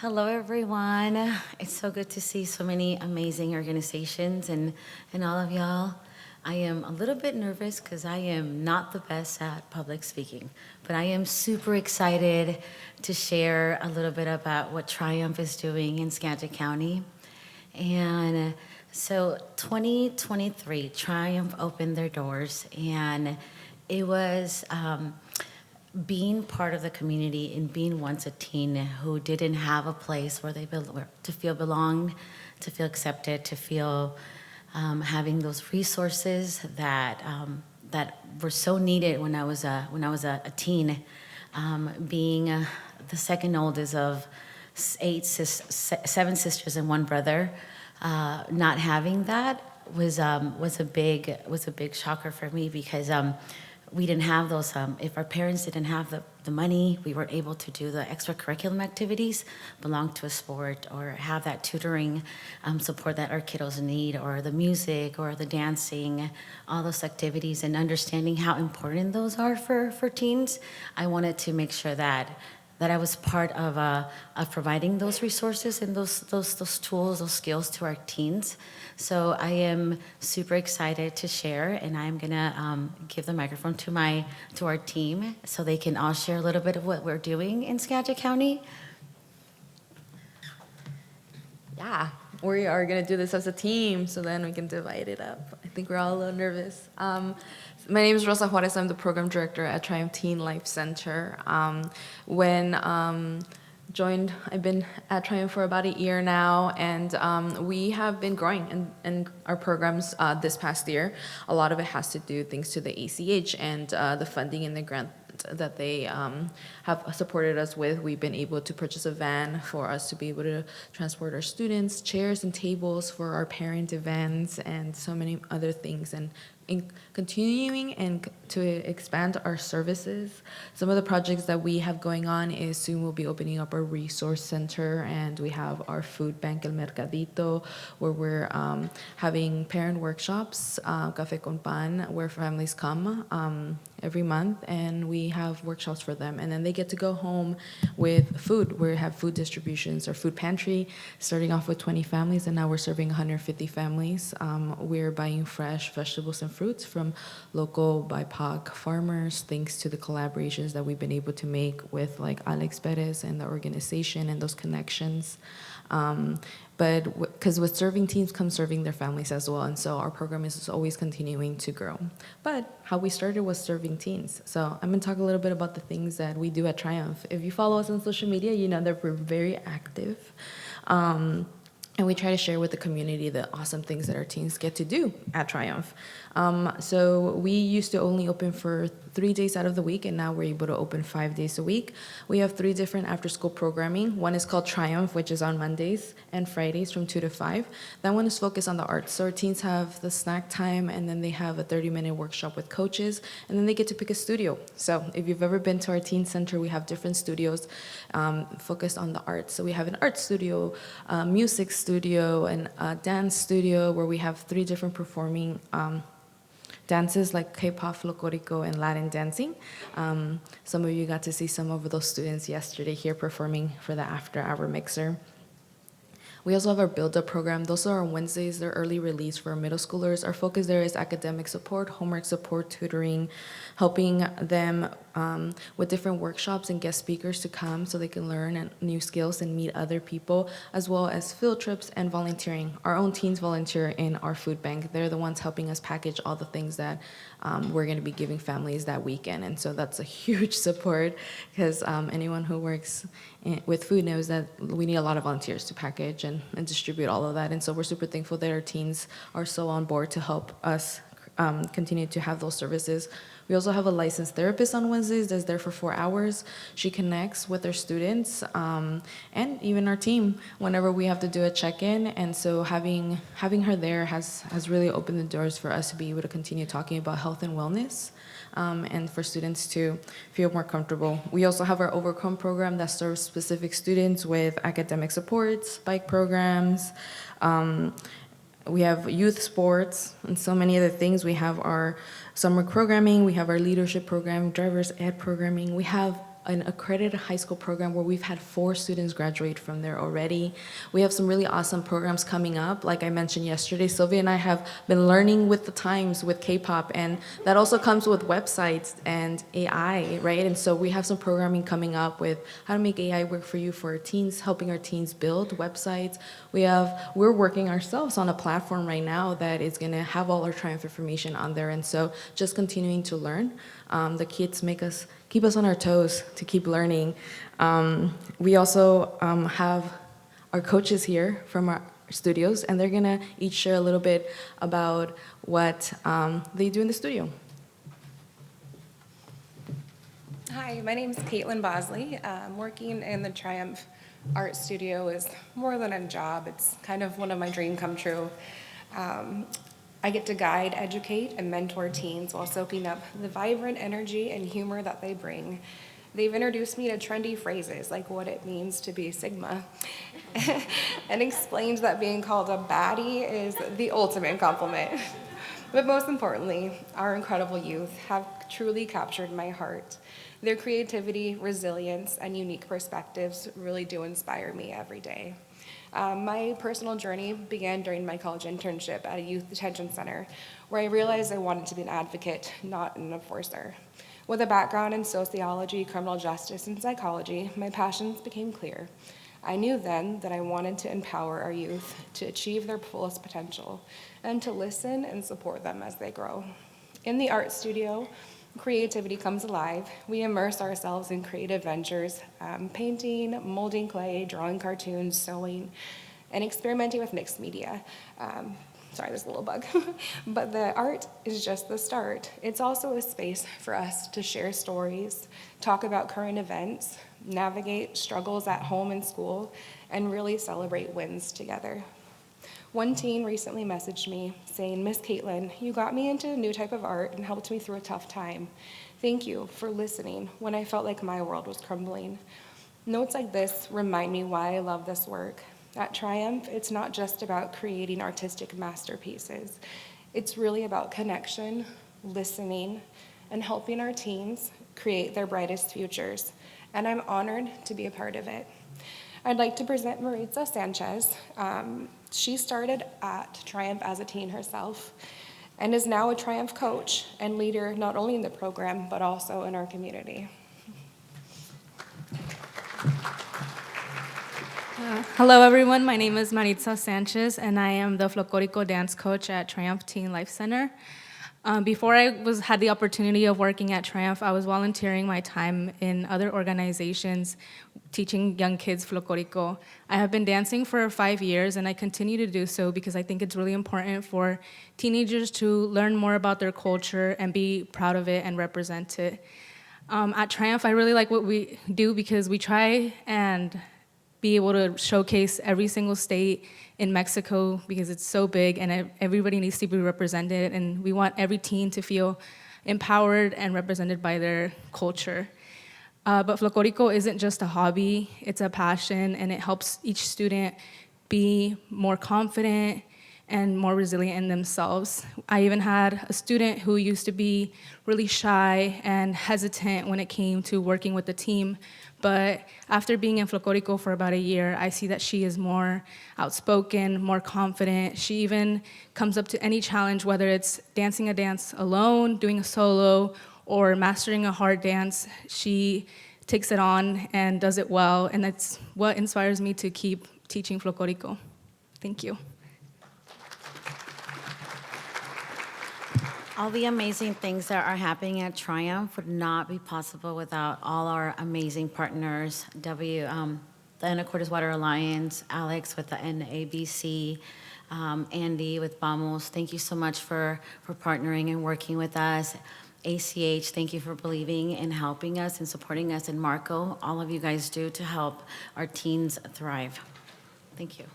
Hello, everyone. It's so good to see so many amazing organizations and all of y'all. I am a little bit nervous because I am not the best at public speaking, but I am super excited to share a little bit about what Triumph is doing in Skagit County. And so 2023, Triumph opened their doors, and it was being part of the community and being once a teen who didn't have a place where to feel belonged, to feel accepted, to feel having those resources that were so needed when I was a teen. Being the second oldest of seven sisters and one brother, not having that was a big shocker for me because we didn't have those, if our parents didn't have the money, we weren't able to do the extracurriculum activities, belong to a sport, or have that tutoring support that our kiddos need, or the music, or the dancing, all those activities, and understanding how important those are for teens. I wanted to make sure that I was part of providing those resources and those tools, those skills to our teens. So I am super excited to share, and I'm gonna give the microphone to our team so they can all share a little bit of what we're doing in Skagit County. Yeah, we are going to do this as a team, so then we can divide it up. I think we're all a little nervous. My name is Rosa Juarez. I'm the program director at Triumph Teen Life Center. I've been at Triumph for about a year now, and we have been growing in our programs this past year. A lot of it has to do thanks to the ACH and the funding and the grant that they have supported us with. We've been able to purchase a van for us to be able to transport our students, chairs and tables for our parent events, and so many other things. And in continuing and to expand our services. Some of the projects that we have going on is soon we'll be opening up our resource center, and we have our food bank El Mercadito, where we're having parent workshops, Café con Pan, where families come every month, and we have workshops for them, and then they get to go home with food. We have food distributions, our food pantry, starting off with 20 families, and now we're serving 150 families. We're buying fresh vegetables and fruits from local BIPOC farmers, thanks to the collaborations that we've been able to make with like Alex Perez and the organization and those connections. But because with serving teams comes serving their families as well, and so our program is always continuing to grow. But how we started was serving teens. So I'm going to talk a little bit about the things that we do at Triumph. If you follow us on social media, you know that we're very active. And we try to share with the community the awesome things that our teens get to do at Triumph. So we used to only open for 3 days out of the week, and now we're able to open 5 days a week. We have 3 different after-school programming. One is called Triumph, which is on Mondays and Fridays from 2 to 5. That one is focused on the arts. So our teens have the snack time, and then they have a 30-minute workshop with coaches, and then they get to pick a studio. So if you've ever been to our teen center, we have different studios focused on the arts. So we have an art studio, music studio, and a dance studio where we have 3 different performing dances like K-pop, folklorico, and Latin dancing. Some of you got to see some of those students yesterday here performing for the after-hour mixer. We also have our build-up program. Those are on Wednesdays. They're early release for our middle schoolers. Our focus there is academic support, homework support, tutoring, helping them with different workshops and guest speakers to come so they can learn new skills and meet other people, as well as field trips and volunteering. Our own teens volunteer in our food bank. They're the ones helping us package all the things that we're going to be giving families that weekend. And so that's a huge support because anyone who works with food knows that we need a lot of volunteers to package and distribute all of that. And so we're super thankful that our teens are so on board to help us continue to have those services. We also have a licensed therapist on Wednesdays that's there for 4 hours. She connects with our students and even our team whenever we have to do a check-in. And so having her there has really opened the doors for us to be able to continue talking about health and wellness. And for students to feel more comfortable. We also have our Overcome program that serves specific students with academic supports, bike programs. We have youth sports and so many other things. We have our summer programming. We have our leadership program, driver's ed programming. We have an accredited high school program where we've had 4 students graduate from there already. We have some really awesome programs coming up. Like I mentioned yesterday, Sylvia and I have been learning with the times with K-pop, and that also comes with websites and AI, right? And so we have some programming coming up with how to make AI work for you for our teens, helping our teens build websites. We're working ourselves on a platform right now that is going to have all our Triumph information on there, and so just continuing to learn. The kids keep us on our toes to keep learning. We also have our coaches here from our studios, and they're gonna each share a little bit about what they do in the studio. Hi, my name is Caitlin Bosley. Working in the Triumph Art Studio is more than a job. It's kind of one of my dreams come true. I get to guide, educate, and mentor teens while soaking up the vibrant energy and humor that they bring. They've introduced me to trendy phrases like what it means to be Sigma and explained that being called a baddie is the ultimate compliment. But most importantly, our incredible youth have truly captured my heart. Their creativity, resilience, and unique perspectives really do inspire me every day. My personal journey began during my college internship at a youth detention center, where I realized I wanted to be an advocate, not an enforcer. With a background in sociology, criminal justice, and psychology, my passions became clear. I knew then that I wanted to empower our youth to achieve their fullest potential and to listen and support them as they grow. In the art studio, creativity comes alive. We immerse ourselves in creative ventures, painting, molding clay, drawing cartoons, sewing, and experimenting with mixed media. Sorry, there's a little bug. But the art is just the start. It's also a space for us to share stories, talk about current events, navigate struggles at home and school, and really celebrate wins together. One teen recently messaged me saying, "Miss Caitlin, you got me into a new type of art and helped me through a tough time. Thank you for listening when I felt like my world was crumbling." Notes like this remind me why I love this work. At Triumph, it's not just about creating artistic masterpieces. It's really about connection, listening, and helping our teens create their brightest futures. And I'm honored to be a part of it. I'd like to present Maritza Sanchez. She started at Triumph as a teen herself and is now a Triumph coach and leader not only in the program but also in our community. Hello, everyone. My name is Maritza Sanchez, and I am the Folklorico dance coach at Triumph Teen Life Center. Before I had the opportunity of working at Triumph, I was volunteering my time in other organizations teaching young kids folklorico. I have been dancing for 5 years, and I continue to do so because I think it's really important for teenagers to learn more about their culture and be proud of it and represent it. At Triumph, I really like what we do because we try and be able to showcase every single state in Mexico because it's so big and everybody needs to be represented, and we want every teen to feel empowered and represented by their culture. But folklorico isn't just a hobby, it's a passion, and it helps each student be more confident and more resilient in themselves. I even had a student who used to be really shy and hesitant when it came to working with the team, but after being in folklorico for about a year, I see that she is more outspoken, more confident. She even comes up to any challenge, whether it's dancing a dance alone, doing a solo, or mastering a hard dance. She takes it on and does it well, and that's what inspires me to keep teaching folklorico. Thank you. All the amazing things that are happening at Triumph would not be possible without all our amazing partners, the Anacortes Water Alliance, Alex with the NABC, Andy with Vamos. Thank you so much for partnering and working with us. ACH, thank you for believing and helping us and supporting us. And Marco, all of you guys do to help our teens thrive. Thank you.